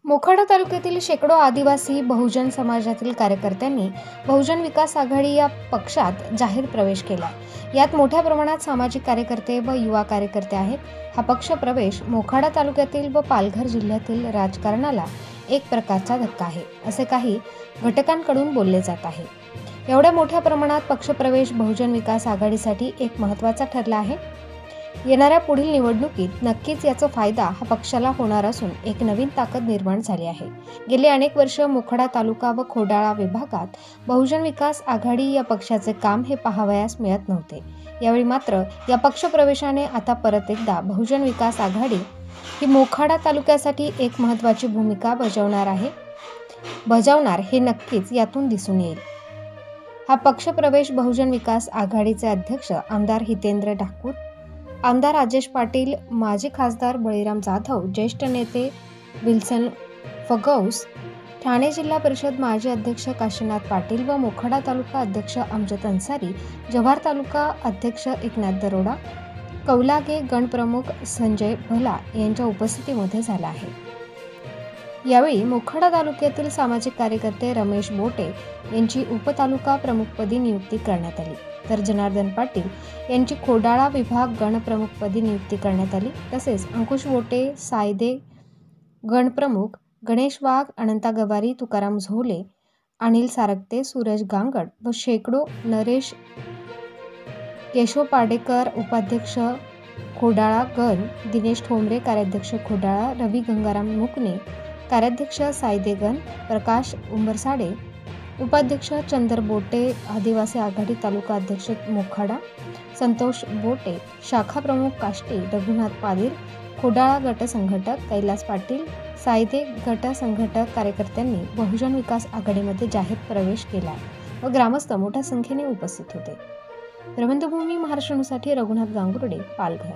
मोखाडा तालुक्यातील शेकडो आदिवासी बहुजन समाजातील कार्यकर्त्यांनी बहुजन विकास आघाडी या पक्षात जाहीर प्रवेश केला। यात मोठ्या प्रमाणात सामाजिक कार्यकर्ते व युवा कार्यकर्ते आहेत। हा पक्ष प्रवेश मोखाडा तालुक्यातील व पालघर जिल्ह्यातील राजकारणाला एक प्रकारचा धक्का आहे, असे काही घटकांकडून बोलले जात आहे। एवढ्या मोठ्या प्रमाणात पक्षप्रवेश बहुजन विकास आघाडीसाठी एक महत्त्वाचा ठरला आहे। येणाऱ्या पुढील निवडणुकीत नक्कीच याचा फायदा हा पक्षाला होणार असून एक नवीन ताकद निर्माण झाली आहे। गेली अनेक वर्ष मोखाडा तालुका व खोडाळा विभागात बहुजन विकास आघाडी या पक्षाचे काम हे पाहावयास मिळत नव्हते। यावेळी मात्र या पक्षप्रवेशाने आता परत एकदा बहुजन विकास आघाडी ही मोखाडा तालुक्यासाठी एक महत्त्वाची भूमिका बजावणार हे नक्कीच यातून दिसून येईल। हा पक्षप्रवेश बहुजन विकास आघाडीचे अध्यक्ष आमदार हितेंद्र ठाकूर, आमदार राजेश पाटील, माजी खासदार बळीराम जाधव, ज्येष्ठ नेते विल्सन फगौस, ठाणे जिल्हा परिषद माजी अध्यक्ष काशीनाथ पाटील व मोखाडा तालुका अध्यक्ष अमजद अन्सारी, जव्हार तालुका अध्यक्ष एकनाथ दरोडा, कौलागे गणप्रमुख संजय भला यांच्या उपस्थितीमध्ये झाला आहे। यावेळी मोखाडा तालुक्यातील सामाजिक कार्यकर्ते रमेश बोटे यांची उपतालुका प्रमुखपदी नियुक्ती करण्यात आली, तर जनार्दन पाटील यांची खोडाळा विभाग गणप्रमुखपदी नियुक्ती करण्यात आली। तसेच अंकुश बोटे सायदे गणप्रमुख, गणेश वाघ, अनंता गवारी, तुकाराम झोले, अनिल सारगते, सूरज गांगड व शेकडो नरेश केशव पाडेकर उपाध्यक्ष खोडाळा गण, दिनेश ठोंबरे कार्याध्यक्ष खोडाळा, रवी गंगाराम मुकणे कार्याध्यक्ष सायदेगण, प्रकाश उंबरसाडे उपाध्यक्ष, चंदर बोटे आदिवासी आघाडी तालुका अध्यक्ष मोखाडा, संतोष बोटे शाखा प्रमुख काष्टी, रघुनाथ पालीर खोडाळा गट संघटक, कैलास पाटील सायदे गट संघटक कार्यकर्त्यांनी बहुजन विकास आघाडीमध्ये जाहीर प्रवेश केला व ग्रामस्थ मोठ्या संख्येने उपस्थित होते। प्रबंधभूमी महाराष्ट्र न्यूजसाठी रघुनाथ गांगुर्डे, पालघर।